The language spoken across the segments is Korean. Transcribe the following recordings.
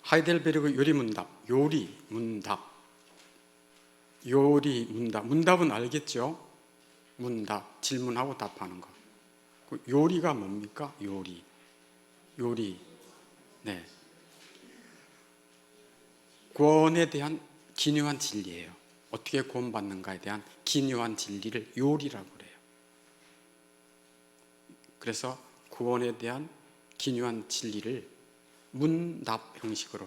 하이델베르그 요리문답, 요리문답. 문답은 알겠죠? 문답, 질문하고 답하는 거. 그 요리가 뭡니까? 요리. 네. 구원에 대한 기묘한 진리예요. 어떻게 구원받는가에 대한 기묘한 진리를 요리라고 그래요. 그래서 구원에 대한 기묘한 진리를 문답 형식으로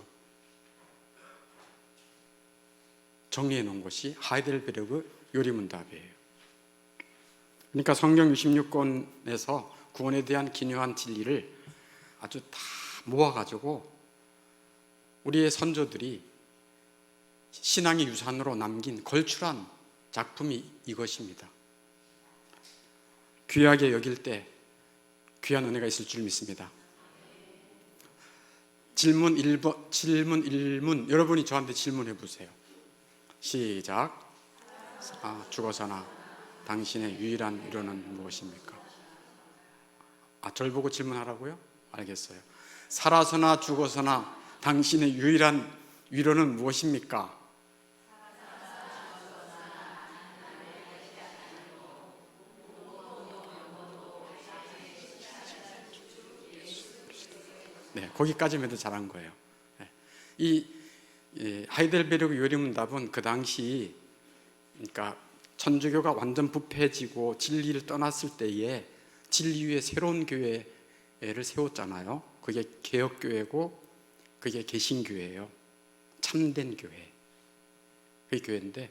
정리해 놓은 것이 하이델베르그 요리문답이에요. 그러니까 성경 66권에서 구원에 대한 기묘한 진리를 아주 다 모아가지고 우리의 선조들이 신앙의 유산으로 남긴 걸출한 작품이 이것입니다. 귀하게 여길 때 귀한 은혜가 있을 줄 믿습니다. 질문 1문 여러분이 저한테 질문해 보세요. 시작. 죽어서나 당신의 유일한 위로는 무엇입니까? 절 보고 질문하라고요? 알겠어요. 살아서나 죽어서나 당신의 유일한 위로는 무엇입니까? 네, 거기까지만 해도 잘한 거예요. 이 하이델베르그 요리문답은 그 당시, 그러니까 천주교가 완전 부패지고 진리를 떠났을 때에 진리 위에 새로운 교회를 세웠잖아요. 그게 개혁교회고 그게 개신교회예요. 참된 교회. 그 교회인데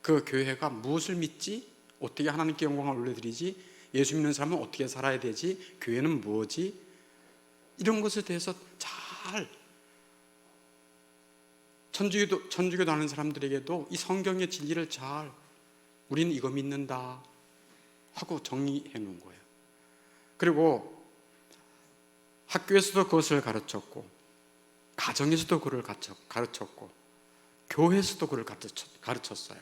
그 교회가 무엇을 믿지? 어떻게 하나님께 영광을 올려드리지? 예수 믿는 사람은 어떻게 살아야 되지? 교회는 뭐지? 이런 것에 대해서 잘 천주교도 하는 사람들에게도 이 성경의 진리를 잘 우리는 이거 믿는다 하고 정리해 놓은 거예요. 그리고 학교에서도 그것을 가르쳤고 가정에서도 그걸 가르쳤고 교회에서도 그걸 가르쳤어요.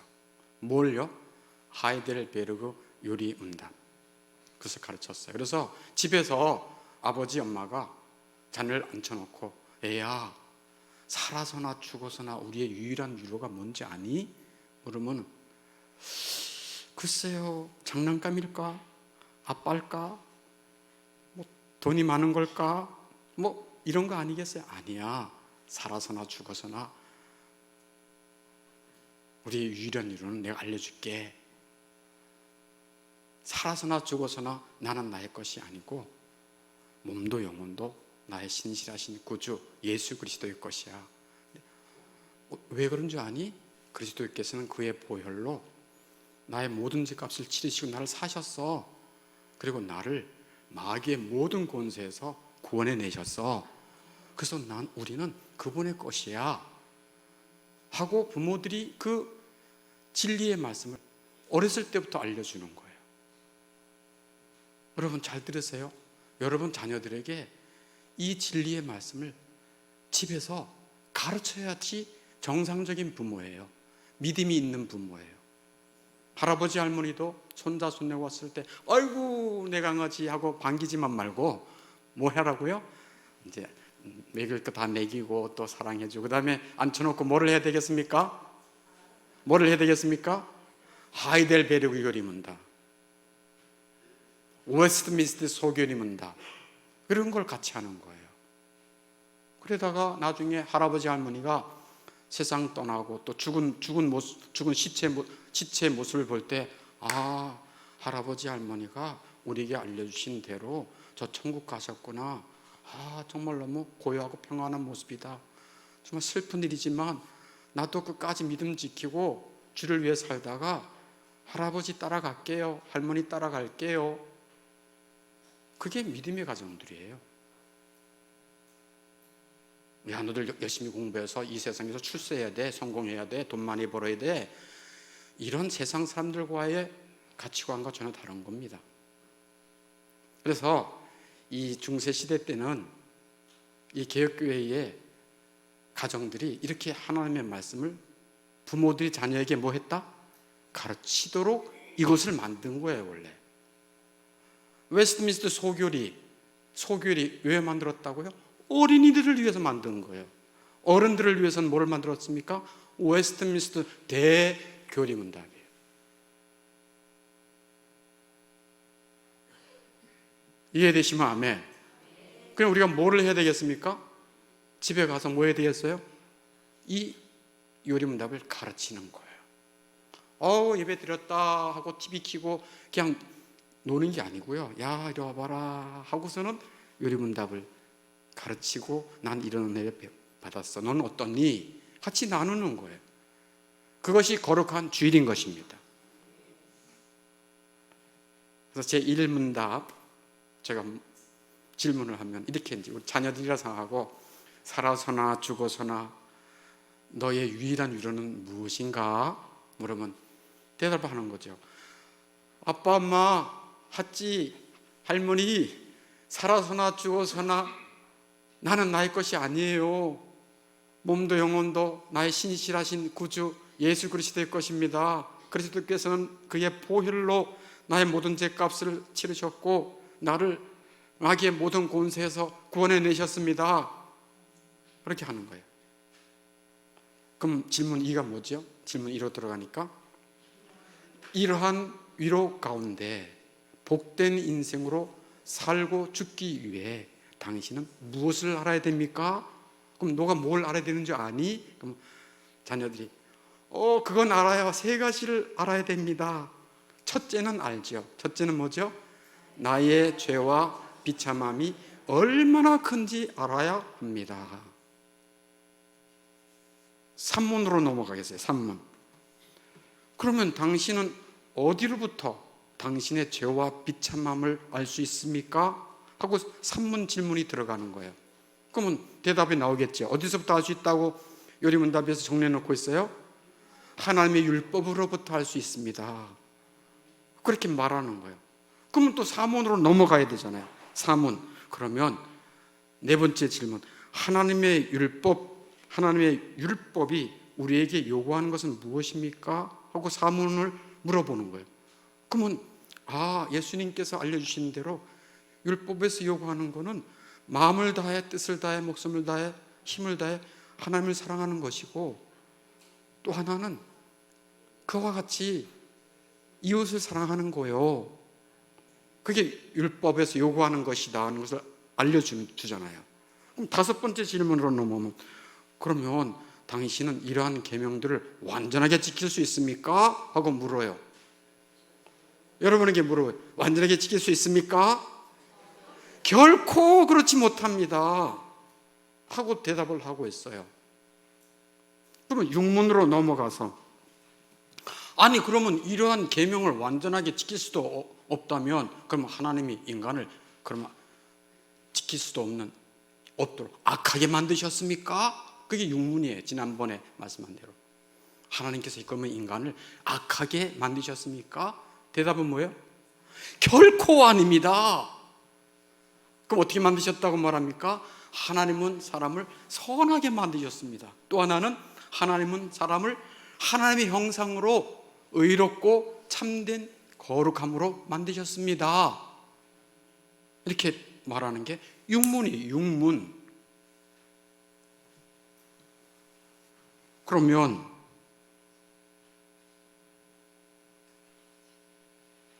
뭘요? 하이델베르그 요리문답. 그것을 가르쳤어요. 그래서 집에서 아버지 엄마가 자녀를 앉혀놓고 애야 살아서나 죽어서나 우리의 유일한 위로가 뭔지 아니? 그러면 글쎄요, 장난감일까? 아빠일까? 뭐 돈이 많은 걸까? 뭐 이런 거 아니겠어요? 아니야. 살아서나 죽어서나 우리의 유일한 위로는 내가 알려줄게. 살아서나 죽어서나 나는 나의 것이 아니고 몸도 영혼도 나의 신실하신 구주 예수 그리스도의 것이야. 왜 그런 줄 아니? 그리스도께서는 그의 보혈로 나의 모든 죄값을 치르시고 나를 사셨어. 그리고 나를 마귀의 모든 권세에서 구원해 내셨어. 그래서 우리는 그분의 것이야 하고 부모들이 그 진리의 말씀을 어렸을 때부터 알려주는 거예요. 여러분 잘 들으세요. 여러분 자녀들에게 이 진리의 말씀을 집에서 가르쳐야지 정상적인 부모예요. 믿음이 있는 부모예요. 할아버지 할머니도 손자 손녀가 왔을 때 아이고 내 강아지 하고 반기지만 말고 뭐 하라고요? 이제 먹일 거 다 먹이고 또 사랑해주고 그 다음에 앉혀놓고 뭐를 해야 되겠습니까? 뭐를 해야 되겠습니까? 하이델베르그 요리문답, 웨스트민스터 소교리문답 이런 걸 같이 하는 거예요. 그러다가 나중에 할아버지 할머니가 세상 떠나고 또 죽은 시체의 모습을 볼 때 할아버지 할머니가 우리에게 알려주신 대로 저 천국 가셨구나. 정말 너무 고요하고 평안한 모습이다. 정말 슬픈 일이지만 나도 끝까지 믿음 지키고 주를 위해 살다가 할아버지 따라갈게요. 할머니 따라갈게요. 그게 믿음의 가정들이에요. 야, 너들 열심히 공부해서 이 세상에서 출세해야 돼, 성공해야 돼, 돈 많이 벌어야 돼. 이런 세상 사람들과의 가치관과 전혀 다른 겁니다. 그래서 이 중세 시대 때는 이 개혁교회의 가정들이 이렇게 하나님의 말씀을 부모들이 자녀에게 뭐 했다? 가르치도록 이것을 만든 거예요. 원래 웨스트민스터 소교리 왜 만들었다고요? 어린이들을 위해서 만든 거예요. 어른들을 위해서는 뭐를 만들었습니까? 웨스트민스터 대교리문답이에요. 이해되시면 아멘. 그럼 우리가 뭐를 해야 되겠습니까? 집에 가서 뭐 해야 되겠어요? 이 요리문답을 가르치는 거예요. 예배 드렸다 하고 TV 켜고 그냥 노는 게 아니고요. 야, 이리 와봐라 하고서는 요리문답을 가르치고, 난 이런 은혜를 받았어, 너는 어떠니? 같이 나누는 거예요. 그것이 거룩한 주일인 것입니다. 그래서 제 1문답 제가 질문을 하면 이렇게 이제 우리 자녀들이라 생각하고, 살아서나 죽어서나 너의 유일한 위로는 무엇인가 물으면 대답을 하는 거죠. 아빠, 엄마, 하찌, 할머니, 살아서나 죽어서나 나는 나의 것이 아니에요. 몸도 영혼도 나의 신실하신 구주 예수 그리스도의 것입니다. 그리스도께서는 그의 보혈로 나의 모든 죄값을 치르셨고 나를 마귀의 모든 권세에서 구원해내셨습니다. 그렇게 하는 거예요. 그럼 질문 2가 뭐죠? 질문 2로 들어가니까, 이러한 위로 가운데 복된 인생으로 살고 죽기 위해 당신은 무엇을 알아야 됩니까? 그럼 너가 뭘 알아야 되는 줄 아니? 그럼 자녀들이 그건 알아요. 3가지를 알아야 됩니다. 첫째는 알죠. 첫째는 뭐죠? 나의 죄와 비참함이 얼마나 큰지 알아야 합니다. 3문으로 넘어가겠어요. 3문. 그러면 당신은 어디로부터 당신의 죄와 비참함을 알 수 있습니까? 하고 3문 질문이 들어가는 거예요. 그러면 대답이 나오겠죠. 어디서부터 알 수 있다고 요리문답에서 정리해놓고 있어요? 하나님의 율법으로부터 알 수 있습니다. 그렇게 말하는 거예요. 그러면 또 4문으로 넘어가야 되잖아요. 4문. 그러면 4번째 질문, 하나님의 율법이 우리에게 요구하는 것은 무엇입니까? 하고 4문을 물어보는 거예요. 그러면 예수님께서 알려주신 대로 율법에서 요구하는 것은 마음을 다해, 뜻을 다해, 목숨을 다해, 힘을 다해 하나님을 사랑하는 것이고, 또 하나는 그와 같이 이웃을 사랑하는 거예요. 그게 율법에서 요구하는 것이다 하는 것을 알려주잖아요. 그럼 5번째 질문으로 넘어오면, 그러면 당신은 이러한 계명들을 완전하게 지킬 수 있습니까? 하고 물어요. 여러분에게 물어요. 완전하게 지킬 수 있습니까? 결코 그렇지 못합니다 하고 대답을 하고 있어요. 그러면 6문으로 넘어가서, 그러면 이러한 계명을 완전하게 지킬 수도 없다면 그러면 하나님이 인간을 그러면 지킬 수도 없도록 악하게 만드셨습니까? 그게 6문이에요. 지난번에 말씀한 대로 하나님께서 그러면 인간을 악하게 만드셨습니까? 대답은 뭐예요? 결코 아닙니다. 그럼 어떻게 만드셨다고 말합니까? 하나님은 사람을 선하게 만드셨습니다. 또 하나는 하나님은 사람을 하나님의 형상으로 의롭고 참된 거룩함으로 만드셨습니다. 이렇게 말하는 게 6문이에요. 6문.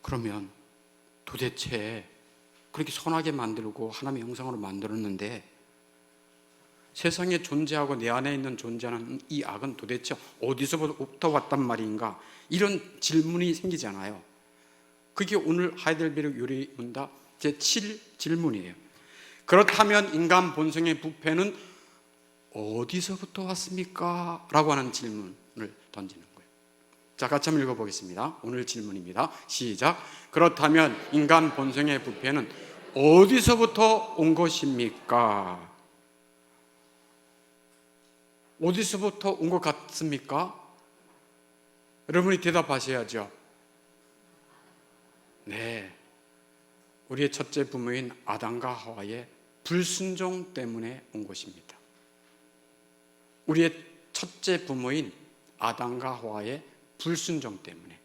그러면 도대체 그렇게 선하게 만들고 하나님의 형상으로 만들었는데 세상에 존재하고 내 안에 있는 존재하는 이 악은 도대체 어디서부터 왔단 말인가? 이런 질문이 생기잖아요. 그게 오늘 하이델베르그 요리문답 제7질문이에요. 그렇다면 인간 본성의 부패는 어디서부터 왔습니까? 라고 하는 질문을 던지는 거예요. 자, 같이 한번 읽어보겠습니다. 오늘 질문입니다. 시작. 그렇다면 인간 본성의 부패는 어디서부터 온 것입니까? 어디서부터 온 것 같습니까? 여러분이 대답하셔야죠. 네, 우리의 첫째 부모인 아담과 하와의 불순종 때문에 온 것입니다. 우리의 첫째 부모인 아담과 하와의 불순종 때문에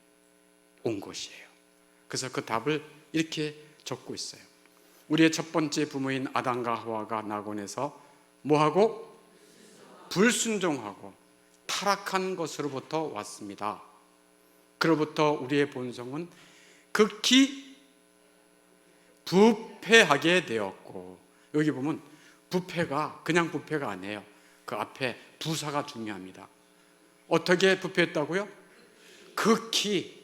온 것이에요. 그래서 그 답을 이렇게 적고 있어요. 우리의 첫 번째 부모인 아담과 하와가 낙원에서 뭐하고? 불순종하고 타락한 것으로부터 왔습니다. 그로부터 우리의 본성은 극히 부패하게 되었고, 여기 보면 부패가 그냥 부패가 아니에요. 그 앞에 부사가 중요합니다. 어떻게 부패했다고요? 극히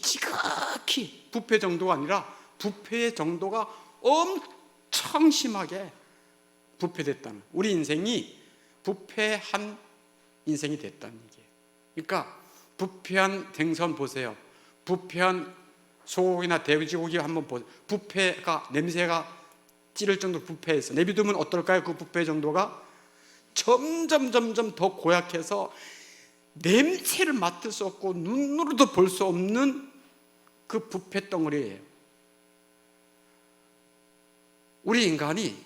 지극히 부패 정도가 아니라 부패의 정도가 엄청 심하게 부패됐다는, 우리 인생이 부패한 인생이 됐다는 얘기예요. 그러니까 부패한 생선 보세요. 부패한 소고기나 돼지고기 한번 보세요. 부패가 냄새가 찌를 정도로 부패해서 내비두면 어떨까요? 그 부패 정도가 점점 더 고약해서 냄새를 맡을 수 없고 눈으로도 볼 수 없는 그 부패 덩어리예요. 우리 인간이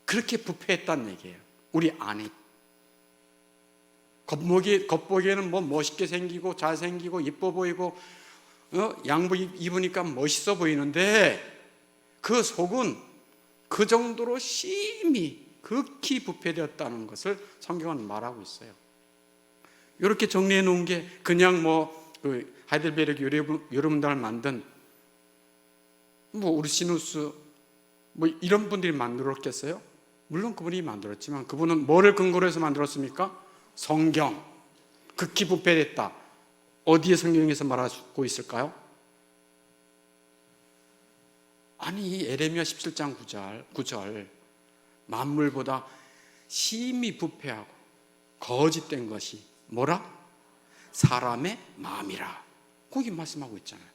그렇게 부패했다는 얘기예요. 우리 안에 겉보기에는 뭐 멋있게 생기고 잘생기고 예뻐 보이고 양복 입으니까 멋있어 보이는데 그 속은 그 정도로 심히 극히 부패되었다는 것을 성경은 말하고 있어요. 이렇게 정리해 놓은 게 그냥 그 하이델베르크 요리문단을 만든 우르시누스 이런 분들이 만들었겠어요? 물론 그분이 만들었지만 그분은 뭐를 근거로 해서 만들었습니까? 성경. 극히 부패됐다. 어디에 성경에서 말하고 있을까요? 아니, 에레미야 17장 9절 만물보다 심히 부패하고 거짓된 것이 뭐라? 사람의 마음이라. 거기 말씀하고 있잖아요.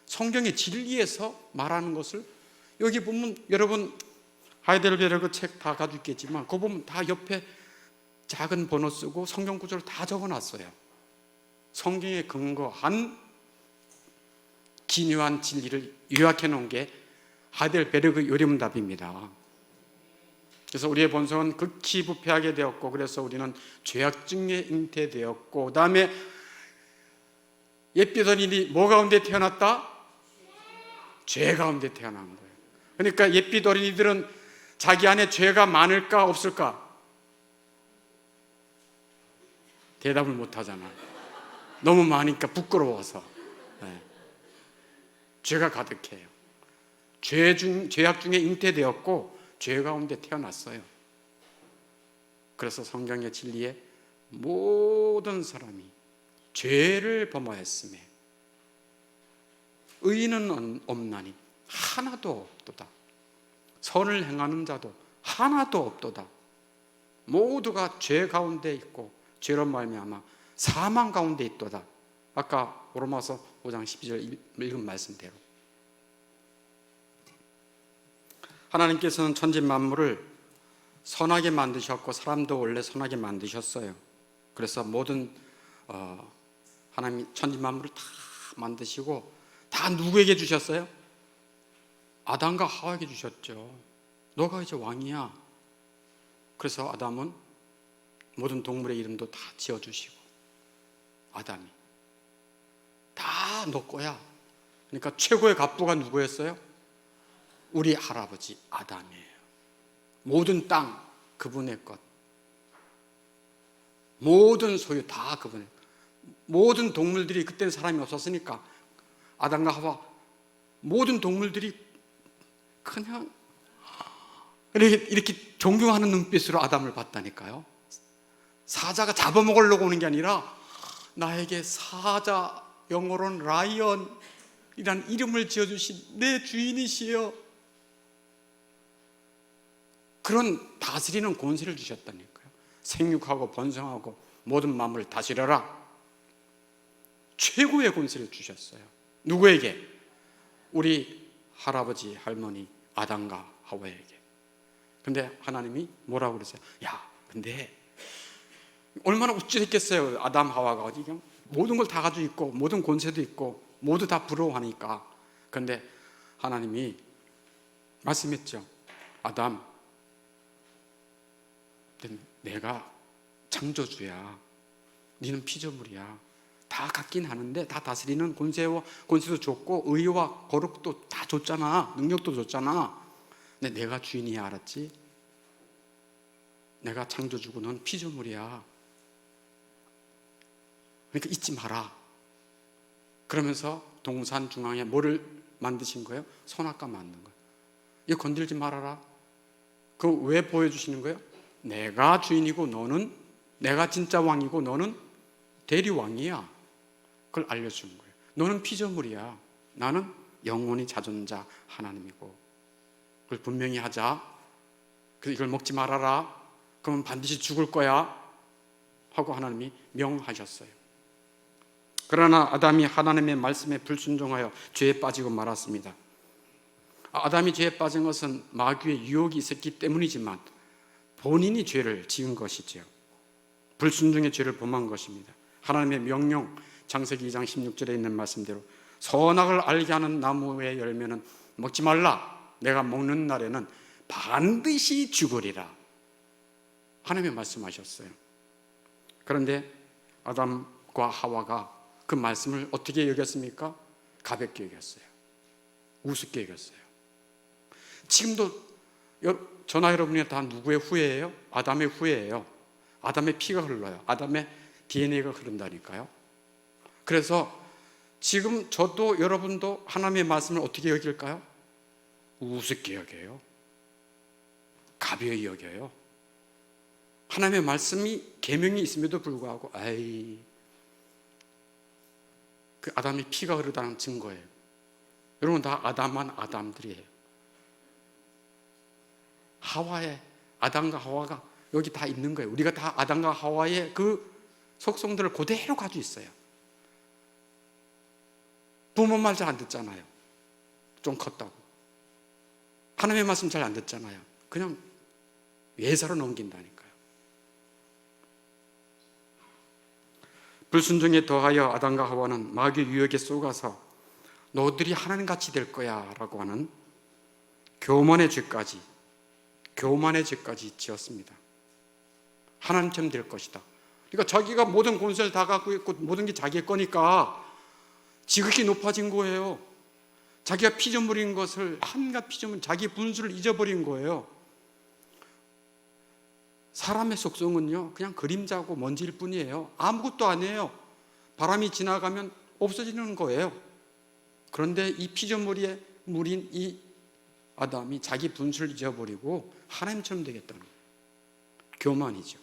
성경의 진리에서 말하는 것을 여기 보면, 여러분 하이델베르크 책 다 가지고 있겠지만 그거 보면 다 옆에 작은 번호 쓰고 성경 구절을 다 적어놨어요. 성경에 근거한 기묘한 진리를 요약해 놓은 게 하이델베르크 요리문답입니다. 그래서 우리의 본성은 극히 부패하게 되었고, 그래서 우리는 죄악증에 잉태되었고, 그 다음에 옛빛 어린이 뭐 가운데 태어났다? 죄 가운데 태어난 거예요. 그러니까 옛빛 어린이들은 자기 안에 죄가 많을까 없을까? 대답을 못 하잖아. 너무 많으니까 부끄러워서. 네. 죄가 가득해요. 죄악 중에 잉태되었고 죄 가운데 태어났어요. 그래서 성경의 진리에 모든 사람이 죄를 범하였으며 의인은 없나니 하나도 없도다. 선을 행하는 자도 하나도 없도다. 모두가 죄 가운데 있고 죄로 말미암아 사망 가운데 있도다. 아까 로마서 5장 12절 읽은 말씀대로 하나님께서는 천지 만물을 선하게 만드셨고 사람도 원래 선하게 만드셨어요. 그래서 모든 하나님 천지 만물을 다 만드시고 다 누구에게 주셨어요? 아담과 하와에게 주셨죠. 너가 이제 왕이야. 그래서 아담은 모든 동물의 이름도 다 지어주시고, 아담이 다 너 거야. 그러니까 최고의 갑부가 누구였어요? 우리 할아버지 아담이에요. 모든 땅 그분의 것, 모든 소유 다 그분의 것. 모든 동물들이, 그때는 사람이 없었으니까 아담과 하와 모든 동물들이 그냥 이렇게 존경하는 눈빛으로 아담을 봤다니까요. 사자가 잡아먹으려고 오는 게 아니라 나에게 사자, 영어로는 라이언이란 이름을 지어주신 내 주인이시여, 그런 다스리는 권세를 주셨다니까요. 생육하고 번성하고 모든 만물을 다스려라. 최고의 권세를 주셨어요. 누구에게? 우리 할아버지, 할머니 아담과 하와에게. 근데 하나님이 뭐라고 그러세요? 야, 근데 얼마나 우쭐했겠어요. 아담, 하와가 어디 그냥 모든 걸 다 가지고 있고 모든 권세도 있고 모두 다 부러워하니까. 근데 하나님이 말씀했죠. 아담, 내가 창조주야. 너는 피조물이야. 다 갖긴 하는데 다 다스리는 권세도 줬고 의와 거룩도 다 줬잖아. 능력도 줬잖아. 근데 내가 주인이야, 알았지? 내가 창조주고 넌 피조물이야. 그러니까 잊지 마라. 그러면서 동산 중앙에 뭐를 만드신 거예요? 선악과 만든 거예요. 이거 건들지 말아라. 그거 왜 보여주시는 거예요? 내가 주인이고 너는, 내가 진짜 왕이고 너는 대리왕이야. 그걸 알려주는 거예요. 너는 피조물이야. 나는 영원히 자존자 하나님이고. 그걸 분명히 하자. 그래서 이걸 먹지 말아라. 그러면 반드시 죽을 거야 하고 하나님이 명하셨어요. 그러나 아담이 하나님의 말씀에 불순종하여 죄에 빠지고 말았습니다. 아담이 죄에 빠진 것은 마귀의 유혹이 있었기 때문이지만 본인이 죄를 지은 것이지요. 불순종의 죄를 범한 것입니다. 하나님의 명령, 창세기 2장 16절에 있는 말씀대로 선악을 알게 하는 나무의 열매는 먹지 말라. 내가 먹는 날에는 반드시 죽으리라. 하나님이 말씀하셨어요. 그런데 아담과 하와가 그 말씀을 어떻게 여겼습니까? 가볍게 여겼어요. 우습게 여겼어요. 지금도 저나 여러분이 다 누구의 후예예요? 아담의 후예예요. 아담의 피가 흘러요. 아담의 DNA가 흐른다니까요. 그래서 지금 저도 여러분도 하나님의 말씀을 어떻게 여길까요? 우습게 여겨요. 가벼이 여겨요. 하나님의 말씀이 계명이 있음에도 불구하고 그 아담이 피가 흐르다는 증거예요. 여러분 다 아담한 아담들이에요. 하와의 아담과 하와가 여기 다 있는 거예요. 우리가 다 아담과 하와의 그 속성들을 그대로 가지고 있어요. 부모 말 잘 안 듣잖아요. 좀 컸다고. 하나님의 말씀 잘 안 듣잖아요. 그냥 예사로 넘긴다니까요. 불순종에 더하여 아담과 하와는 마귀의 유혹에 속아서 너들이 하나님같이 될 거야 라고 하는 교만의 죄까지 지었습니다. 하나님처럼 될 것이다. 그러니까 자기가 모든 권세를 다 갖고 있고 모든 게 자기의 거니까 지극히 높아진 거예요. 자기가 피조물인 것을, 한갓 피조물, 자기 분수를 잊어버린 거예요. 사람의 속성은요 그냥 그림자고 먼지일 뿐이에요. 아무것도 아니에요. 바람이 지나가면 없어지는 거예요. 그런데 이 피조물인 이 아담이 자기 분수를 잊어버리고 하나님처럼 되겠다는 거예요. 교만이죠.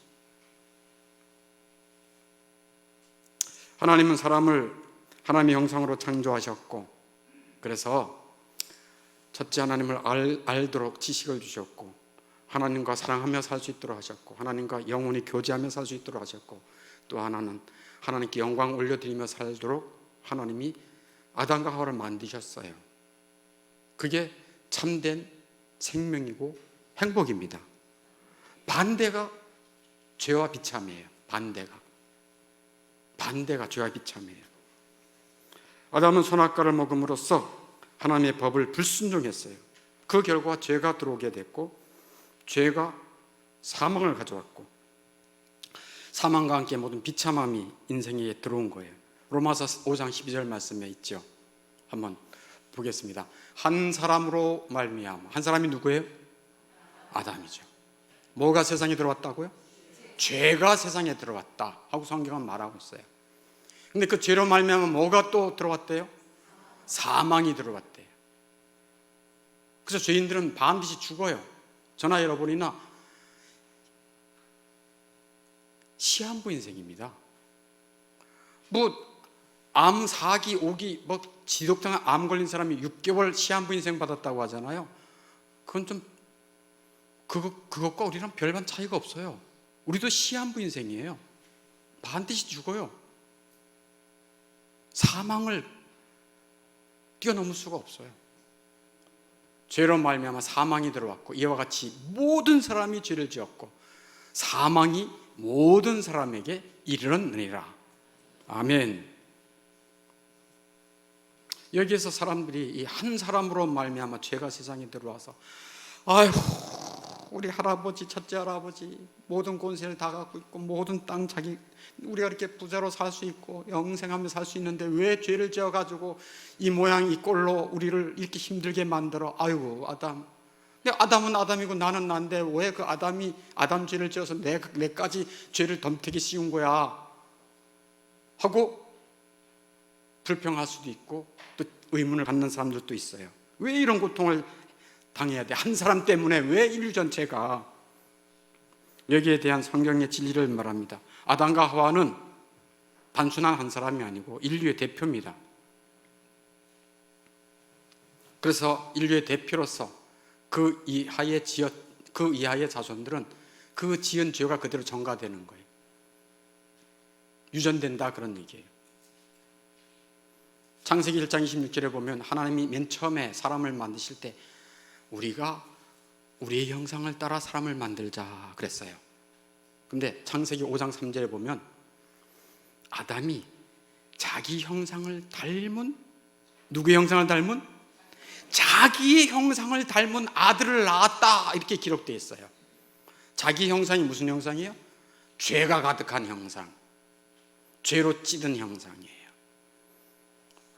하나님은 사람을 하나님의 형상으로 창조하셨고, 그래서 첫째 하나님을 알도록 지식을 주셨고, 하나님과 사랑하며 살 수 있도록 하셨고, 하나님과 영원히 교제하며 살 수 있도록 하셨고, 또 하나는 하나님께 영광 올려드리며 살도록 하나님이 아담과 하와를 만드셨어요. 그게 참된 생명이고 행복입니다. 반대가 죄와 비참이에요. 반대가 죄와 비참이에요. 아담은 선악과를 먹음으로써 하나님의 법을 불순종했어요. 그 결과 죄가 들어오게 됐고, 죄가 사망을 가져왔고, 사망과 함께 모든 비참함이 인생에 들어온 거예요. 로마서 5장 12절 말씀에 있죠. 한번 보겠습니다. 한 사람으로 말미암아. 한 사람이 누구예요? 아담이죠. 뭐가 세상에 들어왔다고요? 죄가 세상에 들어왔다 하고 성경은 말하고 있어요. 근데 그 죄로 말미암아 뭐가 또 들어왔대요? 사망이 들어왔대요. 그래서 죄인들은 반드시 죽어요. 저나 여러분이나 시한부 인생입니다. 암 4기, 5기, 지독한 암 걸린 사람이 6개월 시한부 인생 받았다고 하잖아요. 그건 좀 그것과 우리랑 별반 차이가 없어요. 우리도 시한부 인생이에요. 반드시 죽어요. 사망을 뛰어넘을 수가 없어요. 죄로 말미암아 사망이 들어왔고, 이와 같이 모든 사람이 죄를 지었고 사망이 모든 사람에게 이르렀느니라. 아멘. 여기에서 사람들이 이 한 사람으로 말미암아 죄가 세상에 들어와서 아이고 우리 할아버지, 첫째 할아버지 모든 권세를 다 갖고 있고 모든 땅 우리가 이렇게 부자로 살 수 있고 영생하며 살 수 있는데 왜 죄를 지어가지고 이 모양 이 꼴로 우리를 이렇게 힘들게 만들어. 아이고 아담 근데 아담은 아담이고 나는 난데 왜 그 아담이 아담 죄를 지어서 내까지 죄를 덤태기 씌운 거야 하고 불평할 수도 있고 또 의문을 갖는 사람들도 있어요. 왜 이런 고통을 당해야 돼? 한 사람 때문에 왜 인류 전체가? 여기에 대한 성경의 진리를 말합니다. 아담과 하와는 단순한 한 사람이 아니고 인류의 대표입니다. 그래서 인류의 대표로서 그 이하의 자손들은 그 지은 죄가 그대로 전가되는 거예요. 유전된다, 그런 얘기예요. 창세기 1장 26절에 보면 하나님이 맨 처음에 사람을 만드실 때 우리가 우리의 형상을 따라 사람을 만들자 그랬어요. 근데 창세기 5장 3절에 보면 아담이 자기 형상을 닮은, 누구의 형상을 닮은? 자기의 형상을 닮은 아들을 낳았다, 이렇게 기록되어 있어요. 자기 형상이 무슨 형상이에요? 죄가 가득한 형상, 죄로 찌든 형상이에요.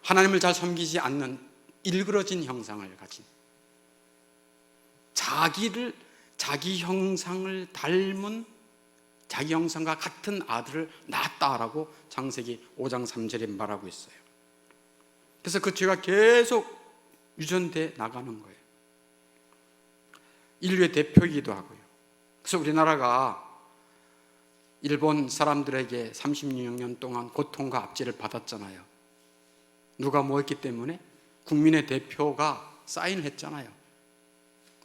하나님을 잘 섬기지 않는 일그러진 형상을 가진, 자기 형상을 닮은, 자기 형상과 같은 아들을 낳았다라고 창세기 5장 3절에 말하고 있어요. 그래서 그 죄가 계속 유전돼 나가는 거예요. 인류의 대표이기도 하고요. 그래서 우리나라가 일본 사람들에게 36년 동안 고통과 압제를 받았잖아요. 누가 뭐 했기 때문에? 국민의 대표가 사인을 했잖아요.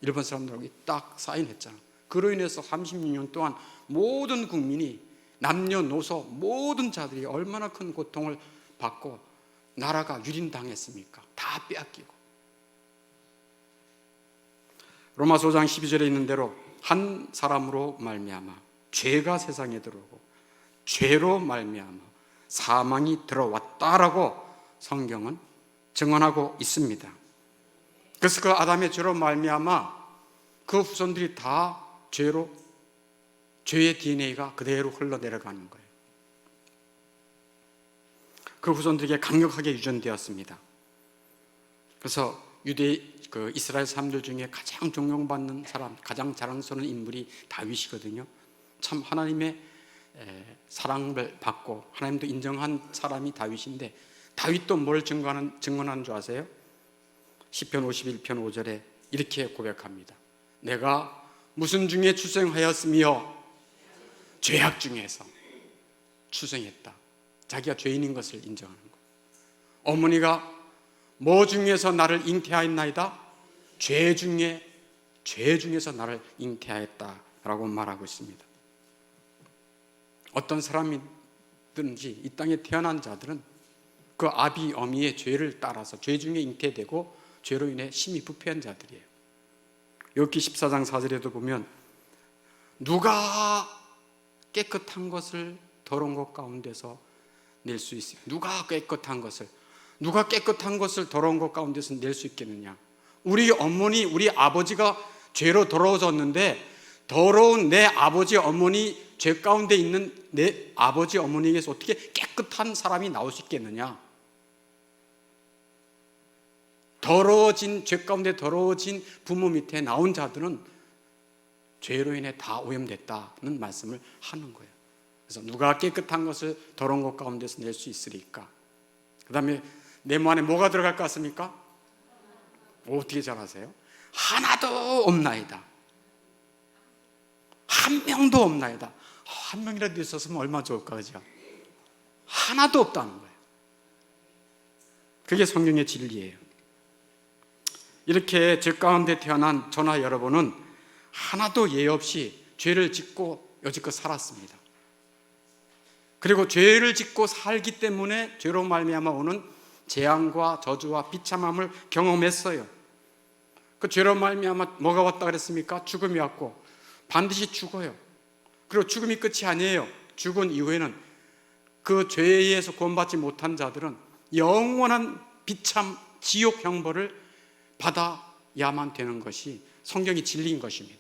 일본 사람들하고 딱 사인했잖아요. 그로 인해서 36년 동안 모든 국민이, 남녀노소 모든 자들이 얼마나 큰 고통을 받고 나라가 유린당했습니까? 다 빼앗기고. 로마서 5장 12절에 있는 대로 한 사람으로 말미암아 죄가 세상에 들어오고 죄로 말미암아 사망이 들어왔다라고 성경은 증언하고 있습니다. 그래서 그 아담의 죄로 말미암아 그 후손들이 다 죄의 DNA가 그대로 흘러내려가는 거예요. 그 후손들에게 강력하게 유전되었습니다. 그래서 이스라엘 사람들 중에 가장 존경받는 사람, 가장 자랑스러운 인물이 다윗이거든요. 참 하나님의 사랑을 받고 하나님도 인정한 사람이 다윗인데, 다윗도 뭘 증언하는 줄 아세요? 시편 51편 5절에 이렇게 고백합니다. 내가 무슨 중에 출생하였으며 죄악 중에서 출생했다. 자기가 죄인인 것을 인정하는 거예요. 어머니가 뭐 중에서 나를 잉태하였나이다? 죄 중에서 나를 잉태하였다라고 말하고 있습니다. 어떤 사람이든지 이 땅에 태어난 자들은 그 아비 어미의 죄를 따라서 죄 중에 잉태되고 죄로 인해 심히 부패한 자들이에요. 욥기 14장 4절에도 보면 누가 깨끗한 것을 더러운 것 가운데서 낼 수 있어요? 누가 깨끗한 것을 더러운 것 가운데서 낼 수 있겠느냐? 우리 어머니, 우리 아버지가 죄로 더러워졌는데 더러운 내 아버지 어머니, 죄 가운데 있는 내 아버지 어머니에게서 어떻게 깨끗한 사람이 나올 수 있겠느냐? 죄 가운데 더러워진 부모 밑에 나온 자들은 죄로 인해 다 오염됐다는 말씀을 하는 거예요. 그래서 누가 깨끗한 것을 더러운 것 가운데서 낼 수 있으리까? 그 다음에 네모 안에 뭐가 들어갈 것 같습니까? 어떻게 잘 아세요? 하나도 없나이다. 한 명도 없나이다. 한 명이라도 있었으면 얼마나 좋을까, 그죠? 하나도 없다는 거예요. 그게 성경의 진리예요. 이렇게 죄 가운데 태어난 저나 여러분은 하나도 예외 없이 죄를 짓고 여지껏 살았습니다. 그리고 죄를 짓고 살기 때문에 죄로 말미암아 오는 재앙과 저주와 비참함을 경험했어요. 그 죄로 말미암아 뭐가 왔다 그랬습니까? 죽음이 왔고 반드시 죽어요. 그리고 죽음이 끝이 아니에요. 죽은 이후에는 그 죄에 의해서 구원받지 못한 자들은 영원한 비참 지옥 형벌을 받아야만 되는 것이 성경의 진리인 것입니다.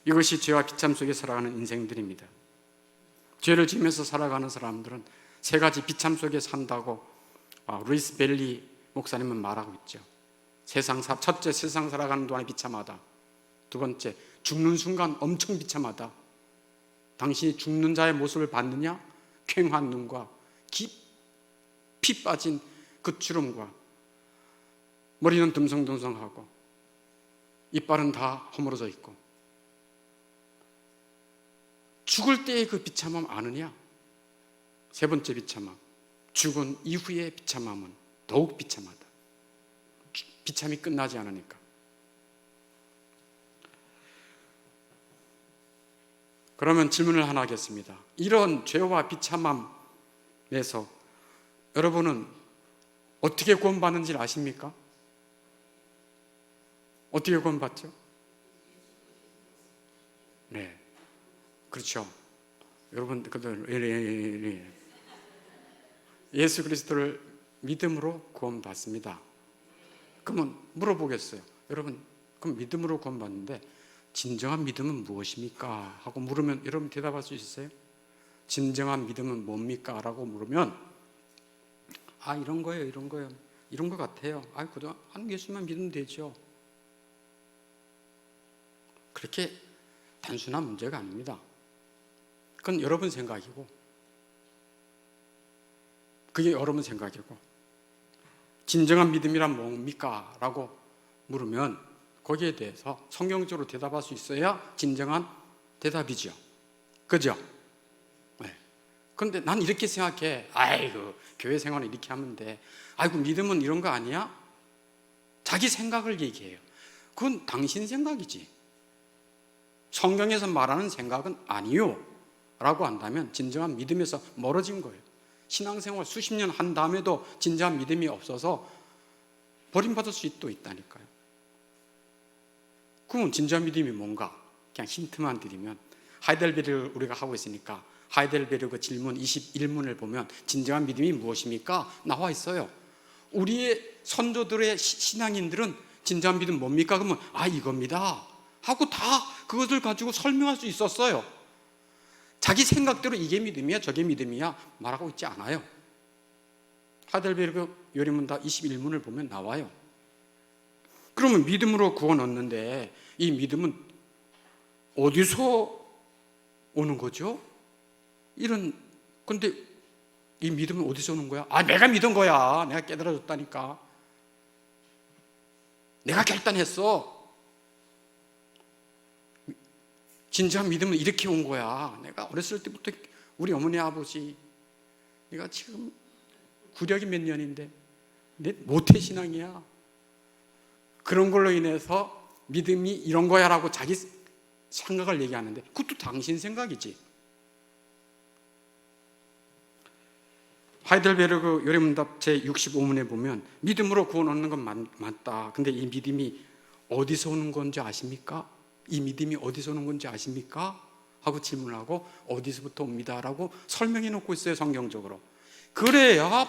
이것이 죄와 비참 속에 살아가는 인생들입니다. 죄를 지면서 살아가는 사람들은 세 가지 비참 속에 산다고 루이스 벨리 목사님은 말하고 있죠. 첫째, 세상 살아가는 동안에 비참하다. 두 번째, 죽는 순간 엄청 비참하다. 당신이 죽는 자의 모습을 봤느냐? 퀭한 눈과 깊이 빠진 그 주름과 머리는 듬성듬성하고 이빨은 다 허물어져 있고, 죽을 때의 그 비참함 아느냐? 세 번째 비참함, 죽은 이후의 비참함은 더욱 비참하다. 비참이 끝나지 않으니까. 그러면 질문을 하나 하겠습니다. 이런 죄와 비참함에서 여러분은 어떻게 구원받는지 아십니까? 어떻게 구원받죠? 네, 그렇죠. 여러분, 예수 그리스도를 믿음으로 구원받습니다. 그러면 물어보겠어요. 여러분, 그럼 믿음으로 구원받는데 진정한 믿음은 무엇입니까? 하고 물으면 여러분 대답할 수 있어요? 진정한 믿음은 뭡니까? 라고 물으면 이런 거예요, 이런 거예요, 이런 거 같아요. 그동안 예수만 믿으면 되죠. 그렇게 단순한 문제가 아닙니다. 그건 여러분 생각이고, 그게 여러분 생각이고, 진정한 믿음이란 뭡니까? 라고 물으면 거기에 대해서 성경적으로 대답할 수 있어야 진정한 대답이죠. 그죠? 네. 그런데 난 이렇게 생각해. 교회 생활은 이렇게 하면 돼. 믿음은 이런 거 아니야? 자기 생각을 얘기해요. 그건 당신 생각이지. 성경에서 말하는 생각은 아니요 라고 한다면 진정한 믿음에서 멀어진 거예요. 신앙생활 수십 년 한 다음에도 진정한 믿음이 없어서 버림받을 수도 있다니까요. 그럼 진정한 믿음이 뭔가? 그냥 힌트만 드리면, 하이델베르크를 우리가 하고 있으니까 하이델베르크 질문 21문을 보면 진정한 믿음이 무엇입니까? 나와 있어요. 우리의 선조들의 신앙인들은 진정한 믿음 뭡니까? 그러면 이겁니다 하고 다 그것을 가지고 설명할 수 있었어요. 자기 생각대로 이게 믿음이야 저게 믿음이야 말하고 있지 않아요. 하이델베르크 요리문답 21문을 보면 나와요. 그러면 믿음으로 구원 얻는데 이 믿음은 어디서 오는 거죠? 근데 이 믿음은 어디서 오는 거야? 내가 믿은 거야. 내가 깨달아졌다니까. 내가 결단했어. 진정한 믿음은 이렇게 온 거야. 내가 어렸을 때부터 우리 어머니 아버지, 내가 지금 구력이 몇 년인데 내 모태신앙이야. 그런 걸로 인해서 믿음이 이런 거야 라고 자기 생각을 얘기하는데 그것도 당신 생각이지. 하이델베르크 요리문답 제65문에 보면 믿음으로 구원 얻는 건 맞다. 근데 이 믿음이 어디서 오는 건지 아십니까? 이 믿음이 어디서 오는 건지 아십니까? 하고 질문하고 어디서부터 옵니다 라고 설명해 놓고 있어요, 성경적으로. 그래야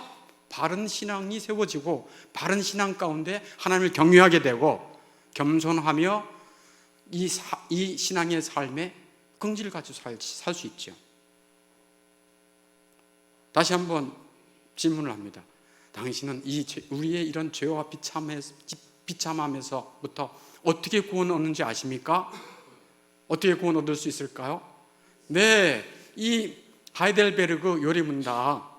바른 신앙이 세워지고 바른 신앙 가운데 하나님을 경외하게 되고 겸손하며 이 신앙의 삶에 긍지를 가지고 살 수 있죠. 다시 한번 질문을 합니다. 당신은 우리의 이런 죄와 비참함에서부터 어떻게 구원 얻는지 아십니까? 어떻게 구원 얻을 수 있을까요? 네, 이 하이델베르크 요리문답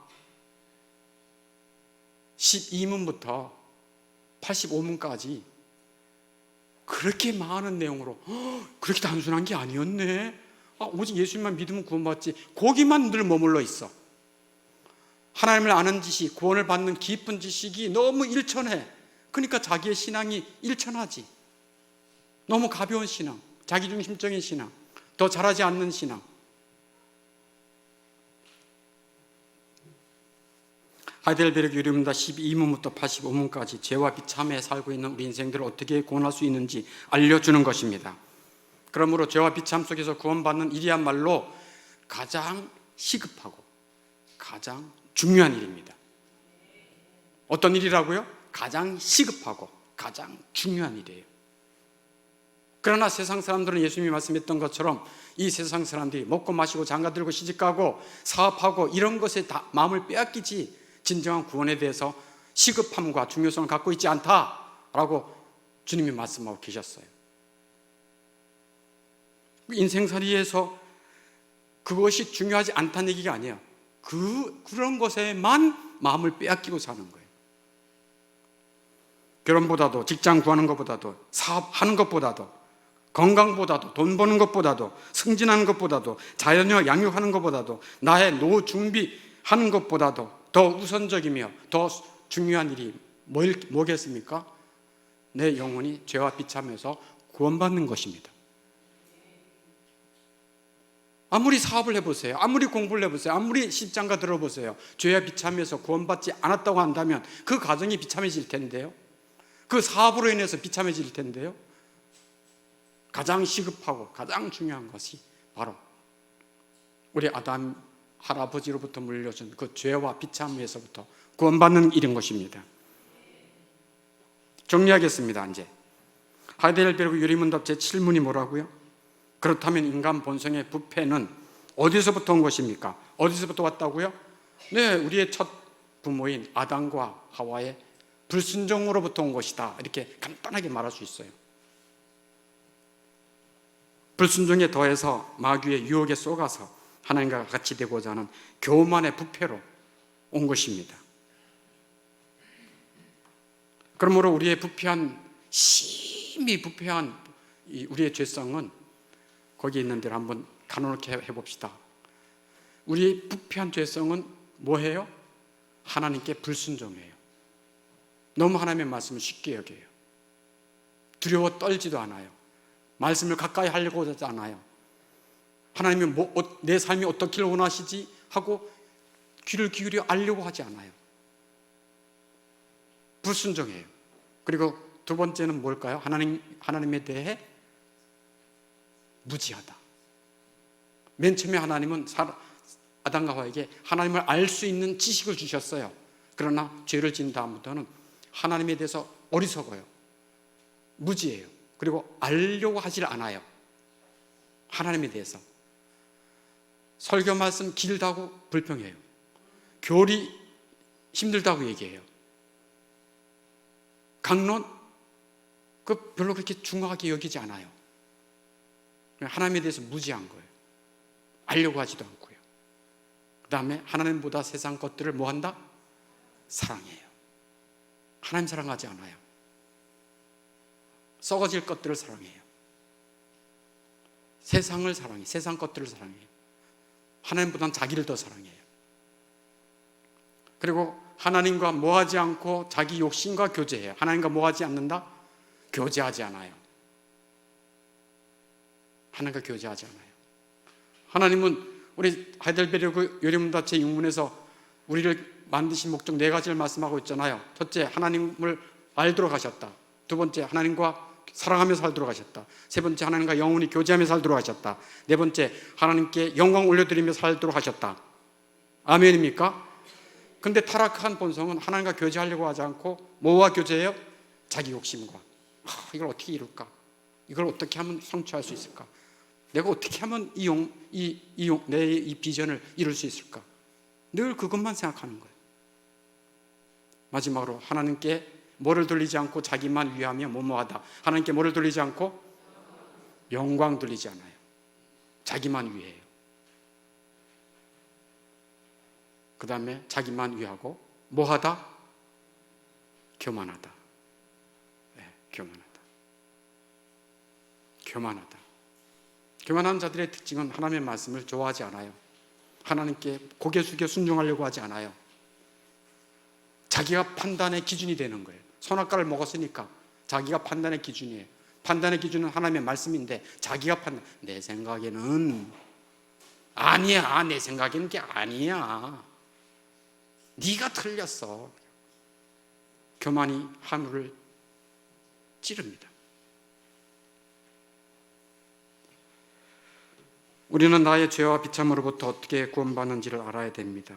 12문부터 85문까지 그렇게 많은 내용으로 그렇게 단순한 게 아니었네. 오직 예수님만 믿으면 구원받지. 거기만 늘 머물러 있어. 하나님을 아는 지식, 구원을 받는 깊은 지식이 너무 일천해. 그러니까 자기의 신앙이 일천하지. 너무 가벼운 신앙, 자기중심적인 신앙, 더 잘하지 않는 신앙. 하이델베르크 요리문답 12문부터 85문까지 죄와 비참에 살고 있는 우리 인생들을 어떻게 구원할 수 있는지 알려주는 것입니다. 그러므로 죄와 비참 속에서 구원받는 일이야말로 가장 시급하고 가장 중요한 일입니다. 어떤 일이라고요? 가장 시급하고 가장 중요한 일이에요. 그러나 세상 사람들은 예수님이 말씀했던 것처럼 이 세상 사람들이 먹고 마시고 장가들고 시집가고 사업하고 이런 것에 다 마음을 빼앗기지 진정한 구원에 대해서 시급함과 중요성을 갖고 있지 않다 라고 주님이 말씀하고 계셨어요. 인생살이에서 그것이 중요하지 않다는 얘기가 아니에요. 그런 것에만 마음을 빼앗기고 사는 거예요. 결혼보다도, 직장 구하는 것보다도, 사업하는 것보다도, 건강보다도, 돈 버는 것보다도, 승진하는 것보다도, 자녀 양육하는 것보다도, 나의 노후 준비하는 것보다도 더 우선적이며 더 중요한 일이 뭐겠습니까? 내 영혼이 죄와 비참해서 구원받는 것입니다. 아무리 사업을 해보세요, 아무리 공부를 해보세요, 아무리 십장가 들어보세요, 죄와 비참해서 구원받지 않았다고 한다면 그 가정이 비참해질 텐데요, 그 사업으로 인해서 비참해질 텐데요, 가장 시급하고 가장 중요한 것이 바로 우리 아담 할아버지로부터 물려준 그 죄와 비참에서부터 구원받는 일인 것입니다. 정리하겠습니다. 이제 하이델베르그 유리문답 제7문이 뭐라고요? 그렇다면 인간 본성의 부패는 어디서부터 온 것입니까? 어디서부터 왔다고요? 네, 우리의 첫 부모인 아담과 하와의 불순종으로부터 온 것이다, 이렇게 간단하게 말할 수 있어요. 불순종에 더해서 마귀의 유혹에 속아서 하나님과 같이 되고자 하는 교만의 부패로 온 것입니다. 그러므로 우리의 부패한, 심히 부패한 우리의 죄성은 거기 있는 데를 한번 가놓게 해봅시다. 우리의 부패한 죄성은 뭐예요? 하나님께 불순종해요. 너무 하나님의 말씀을 쉽게 여겨요. 두려워 떨지도 않아요. 말씀을 가까이 하려고 하지 않아요. 하나님이 내 삶이 어떻기를 원하시지 하고 귀를 기울여 알려고 하지 않아요. 불순종해요. 그리고 두 번째는 뭘까요? 하나님에 대해 무지하다. 맨 처음에 하나님은 아담과 하와에게 하나님을 알 수 있는 지식을 주셨어요. 그러나 죄를 지은 다음부터는 하나님에 대해서 어리석어요. 무지해요. 그리고 알려고 하질 않아요. 하나님에 대해서. 설교 말씀 길다고 불평해요. 교리 힘들다고 얘기해요. 강론 별로 그렇게 중요하게 여기지 않아요. 하나님에 대해서 무지한 거예요. 알려고 하지도 않고요. 그 다음에 하나님보다 세상 것들을 뭐한다? 사랑해요. 하나님 사랑하지 않아요. 썩어질 것들을 사랑해요. 세상을 사랑해요. 세상 것들을 사랑해요. 하나님보다는 자기를 더 사랑해요. 그리고 하나님과 뭐하지 않고 자기 욕심과 교제해요. 하나님과 뭐하지 않는다? 교제하지 않아요. 하나님과 교제하지 않아요. 하나님은 우리 하이델베르그 요리문답 제6문에서 우리를 만드신 목적 4가지를 말씀하고 있잖아요. 첫째, 하나님을 알도록 하셨다. 두 번째, 하나님과 사랑하며 살도록 하셨다. 세 번째, 하나님과 영원히 교제하며 살도록 하셨다. 네 번째, 하나님께 영광 올려드리며 살도록 하셨다. 아멘입니까? 근데 타락한 본성은 하나님과 교제하려고 하지 않고 뭐와 교제해요? 자기 욕심과. 이걸 어떻게 이룰까? 이걸 어떻게 하면 성취할 수 있을까? 내가 어떻게 하면 내 이 비전을 이룰 수 있을까? 늘 그것만 생각하는 거예요. 마지막으로 하나님께 뭐를 돌리지 않고 자기만 위하며 뭐뭐하다. 하나님께 뭐를 돌리지 않고 영광 돌리지 않아요. 자기만 위해요. 그 다음에 자기만 위하고 뭐하다? 교만하다. 네, 교만하다. 교만하다. 교만한 자들의 특징은 하나님의 말씀을 좋아하지 않아요. 하나님께 고개 숙여 순종하려고 하지 않아요. 자기가 판단의 기준이 되는 거예요. 선악과를 먹었으니까 자기가 판단의 기준이에요. 판단의 기준은 하나님의 말씀인데 자기가 내 생각에는 아니야. 내 생각에는 게 아니야. 네가 틀렸어. 교만이 하늘을 찌릅니다. 우리는 나의 죄와 비참으로부터 어떻게 구원받는지를 알아야 됩니다.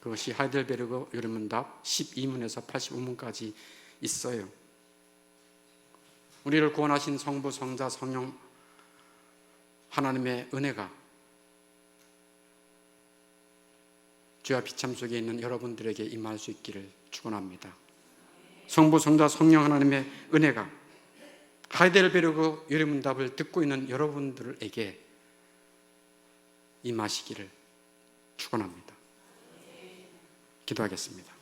그것이 하이델베르그 요리문답 12문에서 85문까지 있어요. 우리를 구원하신 성부, 성자, 성령 하나님의 은혜가 죄와 비참 속에 있는 여러분들에게 임할 수 있기를 축원합니다. 성부, 성자, 성령 하나님의 은혜가 하이델베르그 요리문답을 듣고 있는 여러분들에게 임하시기를 축원합니다. 기도하겠습니다.